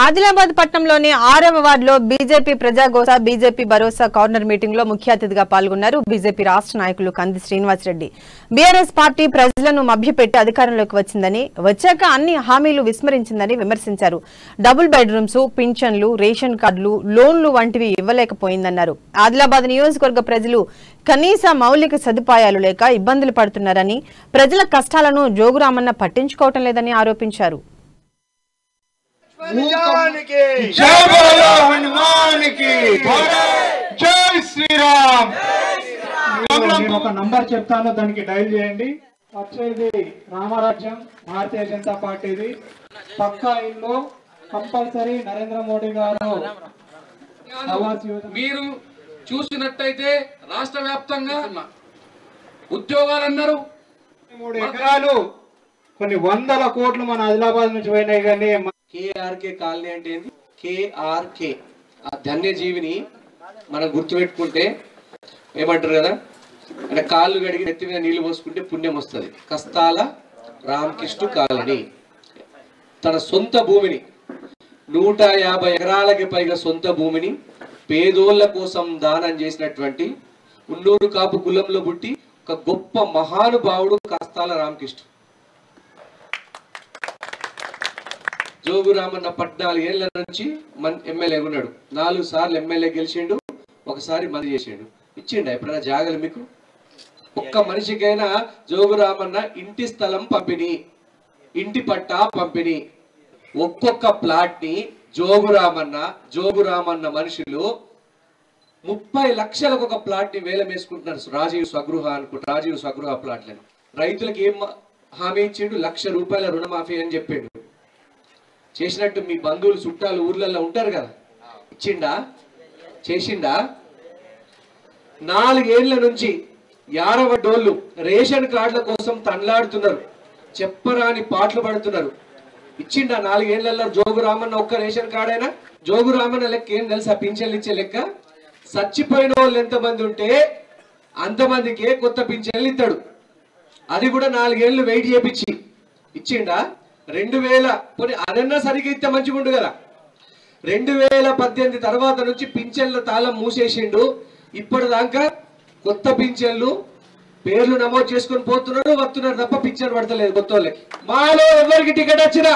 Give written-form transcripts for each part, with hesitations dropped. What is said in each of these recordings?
ఆదిలాబాద్ పట్టణంలోని 6వ వార్డులో బీజేపీ ప్రజాగోస బీజేపీ భరోసా కార్నర్ మీటింగ్ లో ముఖ్య అతిథిగా పాల్గొన్నారు బీజేపీ రాష్ట్ర నాయకులు కంది శ్రీనివాస్ రెడ్డి. బీఆర్ఎస్ పార్టీ ప్రజలను మభ్యపెట్టి అధికారంలోకి వచ్చిందని, వచ్చాక అన్ని హామీలు విస్మరించిందని విమర్శించారు. డబుల్ బెడ్రూమ్స్, పింఛన్లు, రేషన్ కార్డులు, లోన్లు వంటివి ఇవ్వలేకపోయిందన్నారు. ఆదిలాబాద్ నియోజకవర్గ ప్రజలు కనీస మౌలిక సదుపాయాలు లేక ఇబ్బందులు పడుతున్నారని, ప్రజల కష్టాలను జోగురామన్న పట్టించుకోవటం లేదని ఆరోపించారు. जय बोलो हनुमान की जय श्री राम। ఒక నంబర్ చెప్తాను, దానికి డైల్ చేయండి. వచ్చేది రామరాజ్యం భారతీయ జనతా పార్టీది. పక్కా ఇల్లు కంపల్సరీ నరేంద్ర మోడీ గారు మీరు చూసినట్టయితే రాష్ట్ర వ్యాప్తంగా ఉద్యోగాలు అన్నారు. 3 ఎకరాలు కొన్ని వందల కోట్లు మన ఆదిలాబాద్ నుంచి పోయినాయి. కానీ కేఆర్కే కాలనీ అంటే ఏంది? కేఆర్కే ఆ ధన్యజీవిని మనం గుర్తుపెట్టుకుంటే ఏమంటారు కదా, అంటే కాళ్ళు గడిగి నెత్తి మీద నీళ్లు పోసుకుంటే పుణ్యం వస్తుంది. కస్తాల రామకృష్ణ కాలనీ తన సొంత భూమిని 150 ఎకరాలకి పైగా సొంత భూమిని పేదోళ్ల కోసం దానం చేసినటువంటి ఉన్నూరు కాపు కులంలో పుట్టి ఒక గొప్ప మహానుభావుడు కస్తాల రామకృష్ణ. జోగురామన్న 14 ఏళ్ల నుంచి ఎమ్మెల్యేగా ఉన్నాడు. 4 సార్లు ఎమ్మెల్యే గెలిచిండు, ఒకసారి మంది చేసిండు. ఇచ్చిండు ఎప్పుడైనా జాగలు మీకు? ఒక్క మనిషికైనా జోగురామన్న ఇంటి స్థలం పంపిణీ, ఇంటి పట్టా పంపిణీ, ఒక్కొక్క ప్లాట్ ని జోగురామన్న మనుషులు 30 లక్షలకు ఒక ప్లాట్ ని వేలం వేసుకుంటున్నారు. రాజీవ్ స్వగృహ ప్లాట్లను రైతులకు ఏం హామీ ఇచ్చిండు? ₹1,00,000 రుణమాఫీ అని చెప్పాడు. చేసినట్టు మీ బంధువులు చుట్టాలు ఊర్లలో ఉంటారు కదా, ఇచ్చిండా? చేసిండా? 4 ఏళ్ల నుంచి 50 డోళ్లు రేషన్ కార్డుల కోసం తన్లాడుతున్నారు, చెప్పరాని పాటలు పడుతున్నారు. ఇచ్చిండా 4 ఏళ్లలో జోగురామన్న ఒక్క రేషన్ కార్డు అయినా? జోగురామన్న లెక్క ఏం తెలుసా? పింఛన్లు ఇచ్చే లెక్క. చచ్చిపోయిన వాళ్ళు ఎంతమంది ఉంటే అంతమందికే కొత్త పింఛన్లు ఇస్తాడు. అది కూడా 4 ఏళ్లు వెయిట్ చేపించి ఇచ్చిండా? 2000 పోనీ అదన్నా సరిగ్గా ఇస్తే మంచిగా ఉండు కదా. 2018 తర్వాత నుంచి పింఛన్ల తాళం మూసేసిండు. ఇప్పటిదాకా కొత్త పింఛన్లు పేర్లు నమోదు చేసుకొని పోతున్నారు, వస్తున్నారు తప్ప పింఛన్ పడతలేదు కొత్త వాళ్ళకి. మాలో ఎవరికి టికెట్ వచ్చినా,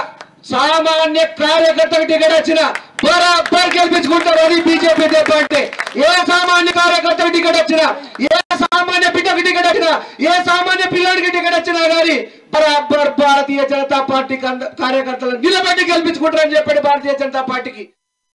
సామాన్య కార్యకర్తకి టికెట్ వచ్చినా బరాబర్ గెలిపించుకుంటారు. అది బీజేపీ అంటే ఏ సామాన్య కార్యకర్తకి టికెట్ వచ్చినా, ఏ సామాన్య బిడ్డకి టికెట్ వచ్చినా, ఏ సామాన్య పిల్లడికి టికెట్ వచ్చినా కానీ బరాబర్ భారతీయ జనతా పార్టీ కార్యకర్తలను నిలబెట్టి గెలిపించుకుంటారని చెప్పాడు భారతీయ జనతా పార్టీకి.